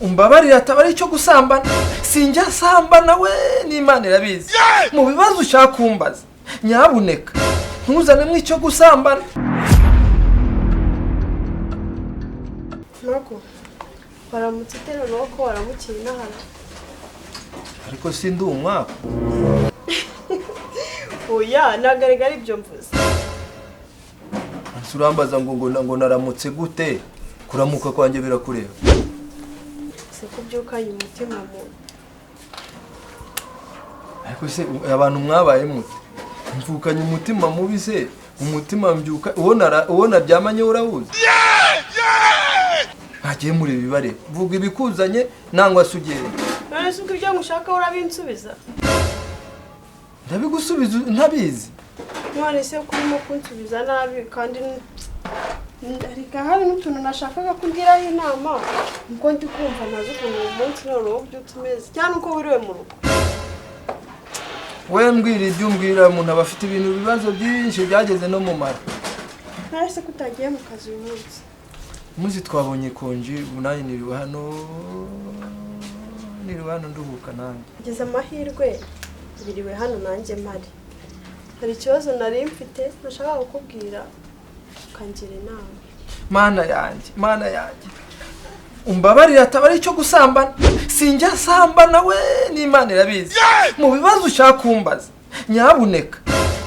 Umbabarira atabari cyo gusambana sinjya sambana we n'Imana irabizi mu bibazo ushaka kumbaza nyabuneka ntuzane mw'icyo gusambana Marco baramutse tero nuko waramukira inahana ariko sindi umwaka oya nagarigara ibyo mvuze Surambaza ngo naramutse gute kuramuka kwanje birakureba kubyukanye umutima mu ariko se abantu mwabaye mute mvukanye umutima mubi se umutima mbyuka ubona byamanye urahuze agiye muri bibare vuga ibikuzanye nangwa sugere none suko ibyo ngushaka urabinsubiza ndabigusubiza ntabizi none se kurimo kunsubiza nabi kandi ariko hari n'utuntu nashakaga kugira inama ngo ndi kumva nazo ukuntu uyu munsi none ubyutse umeze cyane uko wiriwe mu rugo we mbwira ibyo umbwira umuntu aba afite ibintu bibazo byinshi byageze no mu mara nahise ko utagiye mu kazi uyu munsi twabonye konji unanye niriwe hano nduhuka nanjye ngeze amahirwe biriwe hano nanjye mpari hari ikibazo nari mfite nashaka kukubwira ukangira inama mana yanjye umbabarira atabari cyo gusambana sinjya sambana we n'Imana irabizi mu bibazo ushaka kumbaza nyabuneka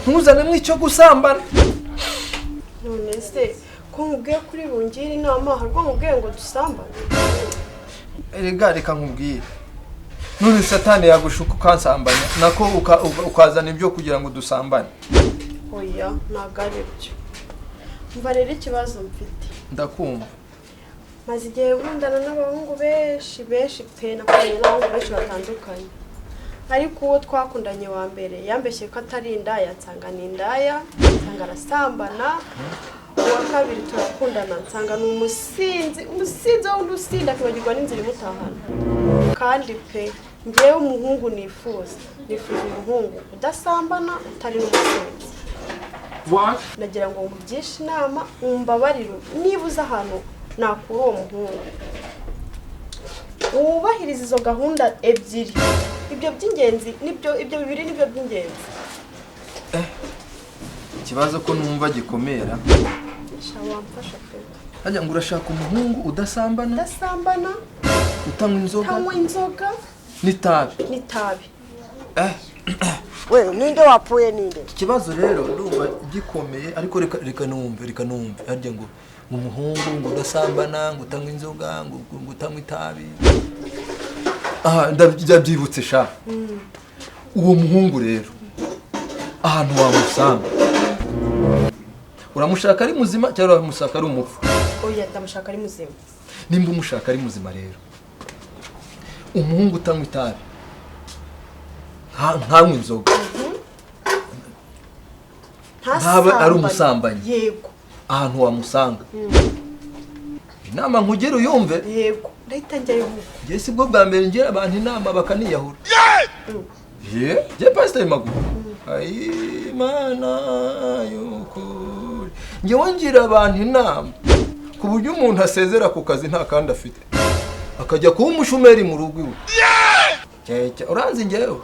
ntuzane mw'icyo gusambana none se ko nkubwiye kuri bungira inama harwo nkubwiye ngo dusambane reka nkubwire none satani yagushuka ukansambanya nako ukazana ibyo kugira ngo dusambane oya ntabwo ari byo mva rero ikibazo mfite ndakumva maze igihe nkundana n'abahungu benshi pe nakoranye n'abahungu benshi batandukanye ariko uwo twakundanye wa mbere yambeshye ko atari indaya nsanga ni indaya nsanga arasambana uwa kabiri turakundana nsanga ni umusinzi wundi usinda akibagirwa n'inzira imutahana kandi pe ngewe umuhungu nifuza umuhungu udasambana utari n'umusinzi nagira ngo mugishe inama umbabarire niba uzi ahantu nakura uwo muhungu wubahiriza izo gahunda ebyiri ibyo by'ingenzi ibyo bibiri nibyo by'ingenzi ikibazo ko numva gikomera wamfasha pe hajya ngo urashaka umuhungu udasambana utanywa inzoga n'itabi we ninde wapfuye ninde ikibazo rero ndumva gikomeye ariko reka numve harya ngo umuhungu ngo udasambana ngo utanywa inzoga ngo utanywa itabi ndabyibutse sha uwo muhungu rero ahantu wamusanga uramushaka ari muzima cyangwa uramushaka ari umupfu oya ndamushaka ari muzima nimba umushaka ari muzima rero umuhungu utanywa itabi ntanywa inzoga ntaba ari umusambanyi yego ahantu wamusanga inama nkugera uyumve yego ndahita njyayo ngiye sibwo bwa mbere ngira abantu inama bakaniyahura je pastor Maguru Imana y'ukuri ngewe ngira abantu inama ku buryo umuntu asezera ku kazi nta kandi afite akajya kuba umushumeri mu rugo iwe uranzi ngewe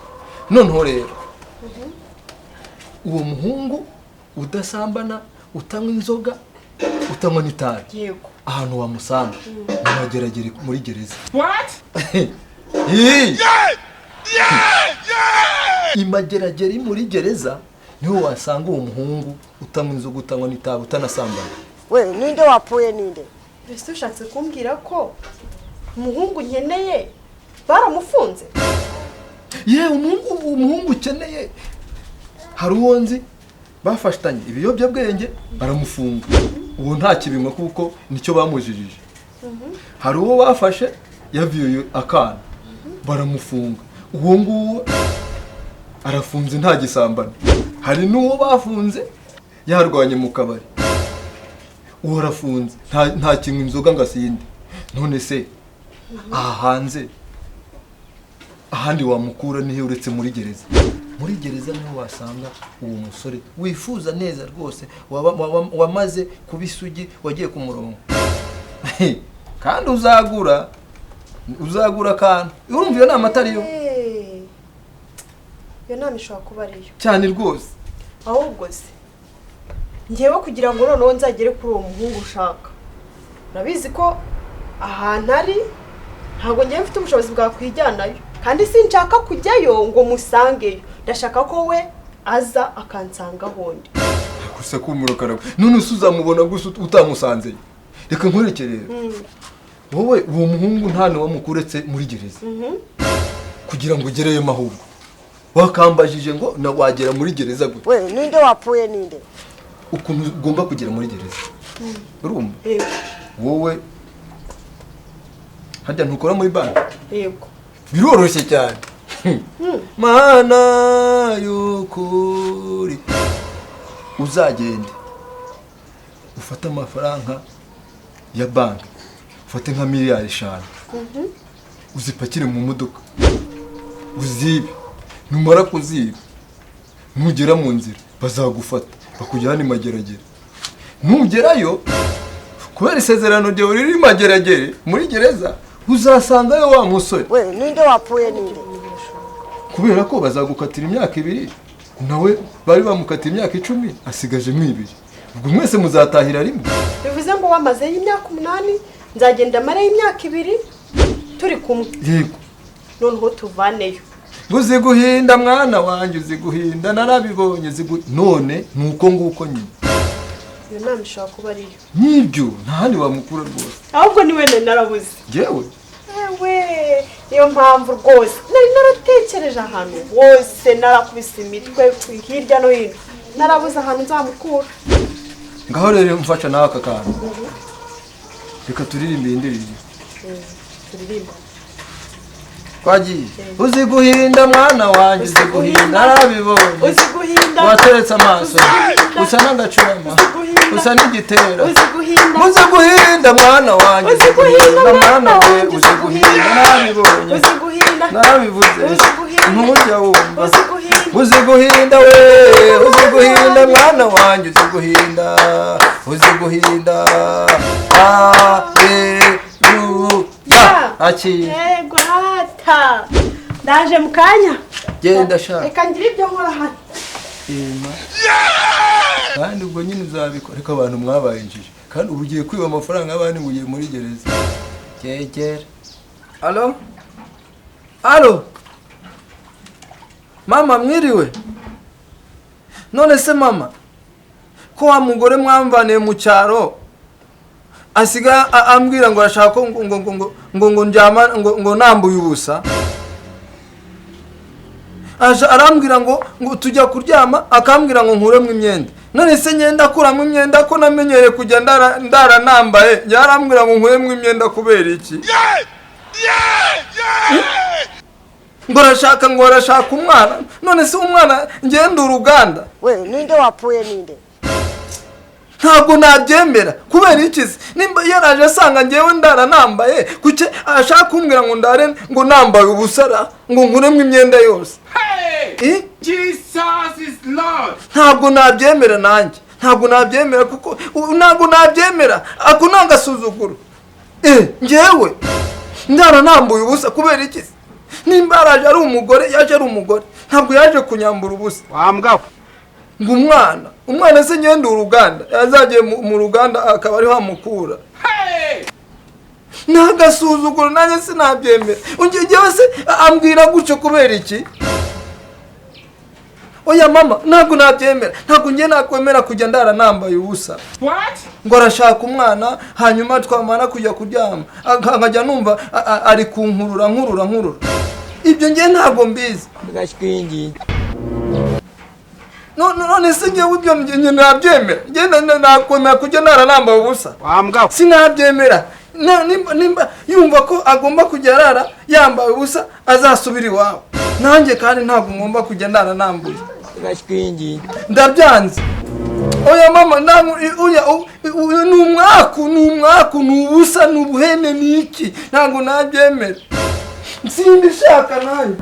noneho rero uwo muhungu udasambana utanywa inzoga utanywa n'itabi yego ahantu wamusanga ntageragere muri gereza imageragere muri gereza niho wasanga uwo muhungu utanywa inzoga utanywa n'itabi utanasambana we ninde wapfuye ninde mbese ushatse kumbwira ko umuhungu nkeneye baramufunze umuhungu ukeneye hari uwo nzi bafashanye ibiyobyabwenge baramufunga ubu nta kibimwe kuko nicyo bamujijije hari uwo bafashe yaviye akana baramufunga uwo nguwo arafunze nta gisambana hari n'uwo bafunze yarwanye mu kabari uwo arafunze nta kinywa inzoga ngo asinde none se aha hanze ahandi wamukura nihe uretse muri gereza niho wasanga uwo musore wifuza neza rwose wamaze kuba isugi wagiye ku murongo kandi uzagura uzagura akantu urumva iyo nama atariyo iyo nama ishobora kuba ariyo cyane rwose ahubwo se ngewe kugira ngo noneho nzagere kuri uwo muhungu ushaka urabizi ko ahantu ari ntabwo ngewe mfite ubushobozi bwakwijyanayo kandi sinshaka kujyayo ngo musangeyo ndashaka ko we aza akansanga ahondi gusa kumurokara none uzamubona gusa utamusanzeyo reka nkwerekerere wowe uwo muhungu nta wamukuretse muri gereza kugira ngo ugereyo mahubwo wakambajije ngo na wagera muri gereza gute we ninde wapfuye ninde ukuntu ugomba kugera muri gereza urumva wowe hajya ntukora muri banki yego biroroshye cyane mana y'ukuri uzagende ufate amafaranga ya banki ufate nka miliyari 5 uzipakire mu modoka uzibe numara kuziba nugera mu nzira bazagufata bakujyana imageragere nugerayo kubera isezerano ryawe riri mageragere muri gereza uzasangayo wa musore we ninde wapfuye ninde kubera ko bazagukatira imyaka 2 nawe bari bamukatira imyaka 10 asigaje mwibiri ubwo mwese muzatahira rimwe bivuze ngo wamaze y'imyaka 8 nzagenda mare y'imyaka 2 turi kumwe yego noneho tuvaneyo uzi guhinda mwana wanjye uzi guhinda narabibonye none nuko nguko nyine iyo nama ishobora kuba ariyo nibyo ntahandi wamukura rwose ahubwo ni wene narabuze yewe niyo mpamvu rwose nari naratekereje ahantu hose narakubise imitwe hirya no hino narabuze ahantu nzamukura ngaho rero mfasha nawe aka kantu reka turirimbe indirimbo turirimba twagiye uzi guhinda mwana wanjye uzi guhinda narabibonye uzi guhinda wateretse amaso usa n'agacurama usa n'igitera uzi guhinda mwana wanjye uzi guhinda mwana we uzi guhinda narabibonye uzi guhinda narabivuze ntujya wumva uzi guhinda we uzi guhinda mwana wanjye uzi guhinda yego hata ndaje mu kanya genda shaka reka ngire ibyo nkora hano kandi ubwo nyine uzabikora reka abantu mwabaye injiji kandi ubu ugiye kwiba amafaranga y'abandi ngo ugiye muri gereza cyegera alo mama mwiriwe none se mama ko wa mugore mwamvaniye mu cyaro asiga ambwira ngo arashaka ngo njyama ngo nambuye ubusa arambwira ngo tujya kuryama akambwira ngo nkuremo imyenda none se nyenda kuramo imyenda ko namenyereye kujya ndara nambaye yarambwira ngo nkuremo imyenda kubera iki ngo arashaka umwana none se umwana ngenda uruganda we ninde wapfuye ninde ntabwo nabyemera kubera ikizi nimba yaraje asanga ngewe ndara nambaye kuke ashaka kumbwira ngo ndare ngo nambaye ubusara ngo nkuremo imyenda yose Jesus is Lord. ntabwo nabyemera nanjye ntabwo nabyemera kuko ntabwo nabyemera ako nangasuzuguro ngewe ndara nambuye ubusa kubera ikizi nimba yaraje ari umugore yaje ari umugore ntabwo yaje kunyambura ubusa Wambwa. ngo umwana se ngende uruganda yazagiye mu ruganda akaba ariho amukura nagasuzuguro nanjye sinabyemera ungejewe se ambwira gutyo kubera iki oya mama ntabwo nabyemera ntabwo ngiye nakwemera kujya ndara nambaye ubusa What? ngo arashaka umwana hanyuma twamara kujya kuryama nkajya numva ari kunkurura ibyo ngiye ntabwo mbizi none se ngewe ibyo nabyemera ngenda nakwemera kujya ndara nambaye ubusa Wambwa. sinabyemera nimba yumva ko agomba kujya arara yambaye ubusa azasubira iwawe nanjye kandi ntabwo ngomba kujya ndara nambuye ndabyanze oya mama ni umwaku ni ubusa ni ubuhene ni iki ntabwo nabyemera simbishaka nanjye